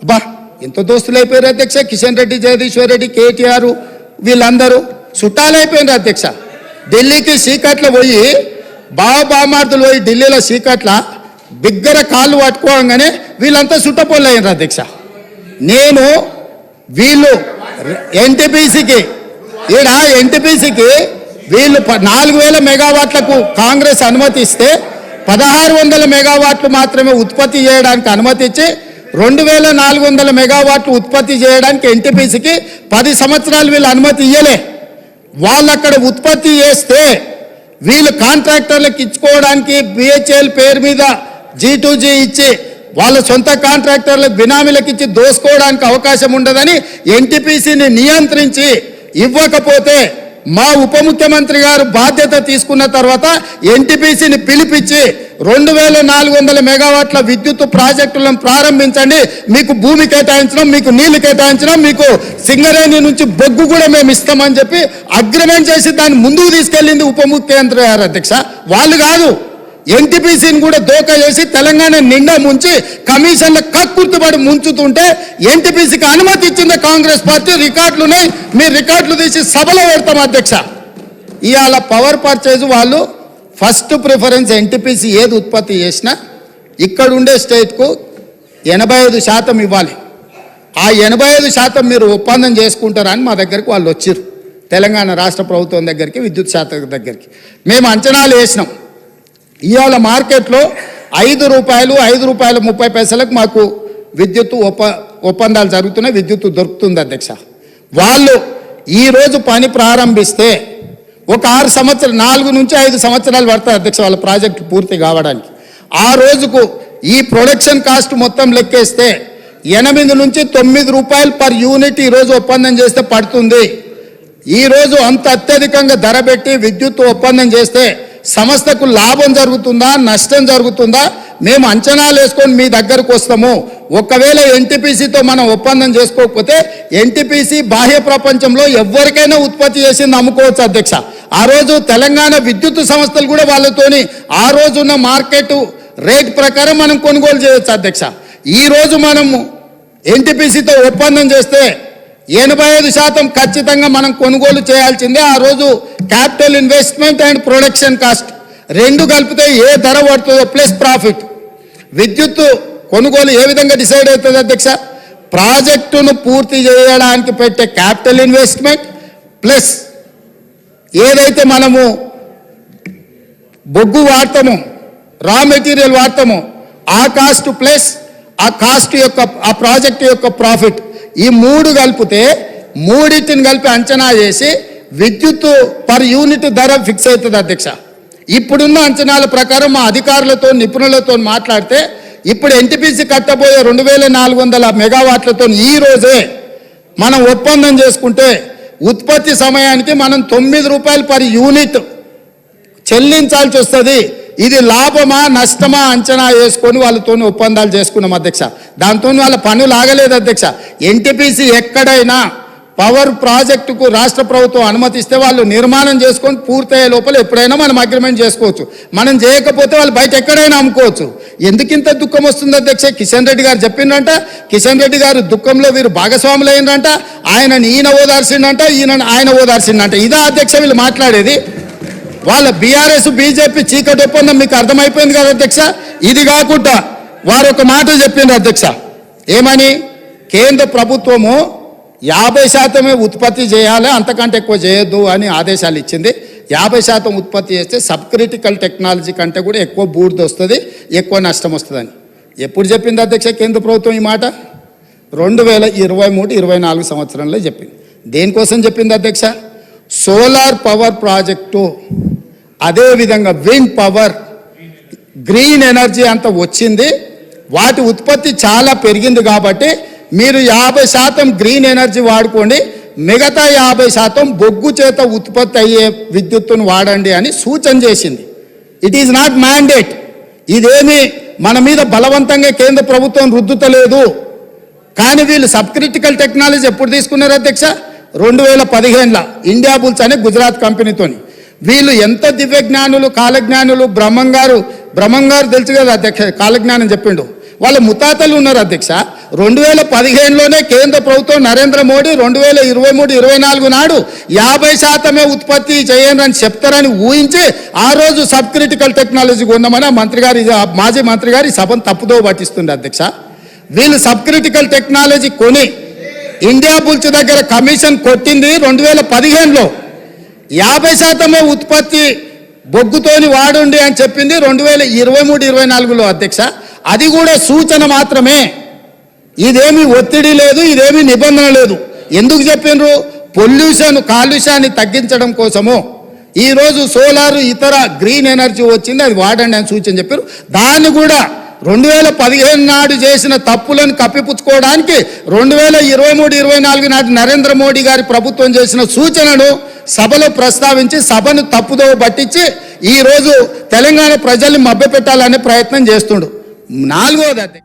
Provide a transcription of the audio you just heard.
బా ఎంత దోస్తులు అయిపోయారు అధ్యక్ష. కిషన్ రెడ్డి, జగదీశ్వర్ రెడ్డి, కేటీఆర్ వీళ్ళందరూ చుట్టాలు అయిపోయినారు అధ్యక్ష. ఢిల్లీకి సీకట్ల పోయి బామార్దులు పోయి ఢిల్లీలో సీకట్ల బిగ్గర కాళ్ళు పట్టుకోగానే వీళ్ళంతా చుట్టపోళ్ళు అయినారు అధ్యక్ష. నేను వీళ్ళు ఎన్టీపీసీకి వీళ్ళు 4000 మెగావాట్లకు కాంగ్రెస్ అనుమతి ఇస్తే 1600 మెగావాట్లు మాత్రమే ఉత్పత్తి చేయడానికి అనుమతి ఇచ్చి 2400 మెగావాట్లు ఉత్పత్తి చేయడానికి ఎన్టీపీసీకి 10 సంవత్సరాలు వీళ్ళు అనుమతి ఇయ్యలే. వాళ్ళు అక్కడ ఉత్పత్తి చేస్తే వీళ్ళు కాంట్రాక్టర్లకు ఇచ్చుకోవడానికి బిహెచ్ఎల్ పేరు మీద G2G ఇచ్చి వాళ్ళ సొంత కాంట్రాక్టర్లకు బినామీలకు ఇచ్చి దోసుకోవడానికి అవకాశం ఉండదని ఎన్టీపీసీని నియంత్రించి ఇవ్వకపోతే మా ఉప ముఖ్యమంత్రి గారు బాధ్యత తీసుకున్న తర్వాత ఎన్టీపీసీని పిలిపించి 2400 మెగావాట్ల విద్యుత్ ప్రాజెక్టులను ప్రారంభించండి, మీకు భూమి కేటాయించడం, మీకు నీళ్లు కేటాయించడం, మీకు సింగరేణి నుంచి బొగ్గు కూడా మేము ఇస్తామని చెప్పి అగ్రిమెంట్ చేసి దాన్ని ముందుకు తీసుకెళ్ళింది ఉప ముఖ్యమంత్రి గారు అధ్యక్ష. వాళ్ళు కాదు, ఎన్టీపీసీని కూడా దోకా చేసి తెలంగాణ నిండా ముంచి కమిషన్ల కక్కుర్తుపడి ముంచుతుంటే ఎన్టీపీసీకి అనుమతి ఇచ్చింది కాంగ్రెస్ పార్టీ. రికార్డులునే మీరు రికార్డులు తీసి సభలో పెడతాం అధ్యక్ష. ఇవాళ పవర్ పర్చేజ్ వాళ్ళు ఫస్ట్ ప్రిఫరెన్స్ ఎన్టీపీసీ ఏది ఉత్పత్తి చేసినా ఇక్కడ ఉండే స్టేట్కు 85% ఇవ్వాలి. ఆ 85% మీరు ఒప్పందం చేసుకుంటారని మా దగ్గరికి వాళ్ళు వచ్చారు, తెలంగాణ రాష్ట్ర ప్రభుత్వం దగ్గరికి, విద్యుత్ శాఖ దగ్గరికి. మేము అంచనాలు వేసినాం. ఇవాళ మార్కెట్లో ₹5.30 మాకు విద్యుత్ ఒప్పందాలు జరుగుతున్నాయి, విద్యుత్ దొరుకుతుంది అధ్యక్ష. వాళ్ళు ఈరోజు పని ప్రారంభిస్తే ఒక 4 నుంచి 5 సంవత్సరాలు పడతాయి అధ్యక్ష వాళ్ళ ప్రాజెక్టు పూర్తి కావడానికి. ఆ రోజుకు ఈ ప్రొడక్షన్ కాస్ట్ మొత్తం లెక్కేస్తే ₹8 నుంచి ₹9 పర్ యూనిట్ ఈరోజు ఒప్పందం చేస్తే పడుతుంది. ఈరోజు అంత అత్యధికంగా ధర పెట్టి విద్యుత్ ఒప్పందం చేస్తే సంస్థకు లాభం జరుగుతుందా, నష్టం జరుగుతుందా, మేము అంచనాలు వేసుకొని మీ దగ్గరకు వస్తాము. ఒకవేళ ఎన్టీపీసీతో మనం ఒప్పందం చేసుకోకపోతే ఎన్టీపీసీ బాహ్య ప్రపంచంలో ఎవరికైనా ఉత్పత్తి చేసింది అమ్ముకోవచ్చు అధ్యక్ష. ఆ రోజు తెలంగాణ విద్యుత్ సంస్థలు కూడా వాళ్ళతోని ఆ రోజున్న మార్కెట్ రేట్ ప్రకారం మనం కొనుగోలు చేయవచ్చు అధ్యక్ష. ఈరోజు మనము ఎన్టీపీసీతో ఒప్పందం చేస్తే 85% ఖచ్చితంగా మనం కొనుగోలు చేయాల్సిందే. ఆ రోజు capital investment and production cost రెండు కలిపితే ఏ ధర పడుతుందో ప్లస్ ప్రాఫిట్. విద్యుత్ కొనుగోలు ఏ విధంగా డిసైడ్ అవుతుంది అధ్యక్ష? ప్రాజెక్టును పూర్తి చేయడానికి పెట్టే క్యాపిటల్ ఇన్వెస్ట్మెంట్ ప్లస్ ఏదైతే మనము బొగ్గు వాడతామో, రా మెటీరియల్ వాడతామో ఆ కాస్ట్ ప్లస్ ఆ కాస్ట్ యొక్క ఆ ప్రాజెక్ట్ యొక్క ప్రాఫిట్, ఈ 3 కలిపితే మూడింటిని కలిపి అంచనా చేసి విద్యుత్ పర్ యూనిట్ ధర ఫిక్స్ అవుతుంది అధ్యక్ష. ఇప్పుడున్న అంచనాల ప్రకారం మా అధికారులతో నిపుణులతో మాట్లాడితే ఇప్పుడు ఎన్టీపీసీ కట్టబోయే 2400 మెగావాట్లతో ఈ రోజే మనం ఒప్పందం చేసుకుంటే ఉత్పత్తి సమయానికి మనం ₹9 పర్ యూనిట్ చెల్లించాల్సి వస్తుంది. ఇది లాభమా నష్టమా అంచనా వేసుకొని వాళ్ళతో ఒప్పందాలు చేసుకున్నాం అధ్యక్ష. దాంతో వాళ్ళ పనులు ఆగలేదు అధ్యక్ష. ఎన్టీపీసీ ఎక్కడైనా పవర్ ప్రాజెక్టుకు రాష్ట్ర ప్రభుత్వం అనుమతిస్తే వాళ్ళు నిర్మాణం చేసుకొని పూర్తయ్యే లోపల ఎప్పుడైనా మనం అగ్రిమెంట్ చేసుకోవచ్చు. మనం చేయకపోతే వాళ్ళు బయట ఎక్కడైనా అమ్ముకోవచ్చు. ఎందుకింత దుఃఖం వస్తుంది అధ్యక్ష? కిషన్ రెడ్డి గారు చెప్పిండ్రంట, కిషన్ రెడ్డి గారు దుఃఖంలో వీరు భాగస్వాములు అయినరంట, ఈయన ఓదార్సిండంట, ఆయన ఓదార్సిండంట. ఇదా అధ్యక్ష వీళ్ళు మాట్లాడేది? వాళ్ళ బీఆర్ఎస్ బీజేపీ చీకటి ఒప్పందం మీకు అర్థమైపోయింది కదా అధ్యక్ష. ఇది కాకుండా వారు ఒక మాట చెప్పిండ్రు అధ్యక్ష, ఏమని? కేంద్ర ప్రభుత్వము 50% ఉత్పత్తి చేయాలి, అంతకంటే ఎక్కువ చేయొద్దు అని ఆదేశాలు ఇచ్చింది. 50% ఉత్పత్తి చేస్తే సబ్ క్రిటికల్ టెక్నాలజీ కంటే కూడా ఎక్కువ బూడిద వస్తుంది, ఎక్కువ నష్టం వస్తుందని ఎప్పుడు చెప్పింది అధ్యక్ష కేంద్ర ప్రభుత్వం ఈ మాట? 2023-24 సంవత్సరంలో చెప్పింది. దేనికోసం చెప్పింది అధ్యక్ష? సోలార్ పవర్ ప్రాజెక్టు, అదేవిధంగా విండ్ పవర్, గ్రీన్ ఎనర్జీ అంతా వచ్చింది, వాటి ఉత్పత్తి చాలా పెరిగింది కాబట్టి మీరు 50% గ్రీన్ ఎనర్జీ వాడుకోండి, మిగతా 50% బొగ్గు చేత ఉత్పత్తి అయ్యే విద్యుత్తును వాడండి అని సూచన చేసింది. It is not mandate. ఇదేమి మన మీద బలవంతంగా కేంద్ర ప్రభుత్వం రుద్దుతలేదు. కానీ వీళ్ళు సబ్ క్రిటికల్ టెక్నాలజీ ఎప్పుడు తీసుకున్నారు అధ్యక్ష? 2015లో ఇండియా బుల్స్ అనే గుజరాత్ కంపెనీతోని. వీళ్ళు ఎంత దివ్యజ్ఞానులు, కాలజ్ఞానులు. బ్రహ్మంగారు తెలుసు కదా అధ్యక్ష, కాలజ్ఞానం చెప్పిండు. వాళ్ళ ముతాతలు ఉన్నారు అధ్యక్ష. 2015లోనే కేంద్ర ప్రభుత్వం నరేంద్ర మోడీ 2023-24 నాడు 50% ఉత్పత్తి చేయండి అని చెప్తారని ఊహించి ఆ రోజు సబ్ క్రిటికల్ టెక్నాలజీ కొన్నామని మంత్రి గారి మాజీ మంత్రి గారి సభను తప్పుదో పట్టిస్తుంది అధ్యక్ష. వీళ్ళు సబ్ క్రిటికల్ టెక్నాలజీ కొని ఇండియా బుల్స్ దగ్గర కమిషన్ కొట్టింది 2015లో. 50% ఉత్పత్తి బొగ్గుతోని వాడుండి అని చెప్పింది 2023-24లో అధ్యక్ష. అది కూడా సూచన మాత్రమే, ఇదేమి ఒత్తిడి లేదు, ఇదేమి నిబంధన లేదు. ఎందుకు చెప్పిండ్రు? పొల్యూషన్ కాలుష్యాన్ని తగ్గించడం కోసము ఈరోజు సోలార్ ఇతర గ్రీన్ ఎనర్జీ వచ్చింది, అది వాడండి అని సూచన చెప్పారు. దాన్ని కూడా 2015 నాడు చేసిన తప్పులను కప్పిపుచ్చుకోవడానికి 2023-24 నాటి నరేంద్ర మోడీ గారి ప్రభుత్వం చేసిన సూచనను సభలో ప్రస్తావించి సభను తప్పుదోవ పట్టించి ఈరోజు తెలంగాణ ప్రజల్ని మభ్యపెట్టాలనే ప్రయత్నం చేస్తుండు. 4వది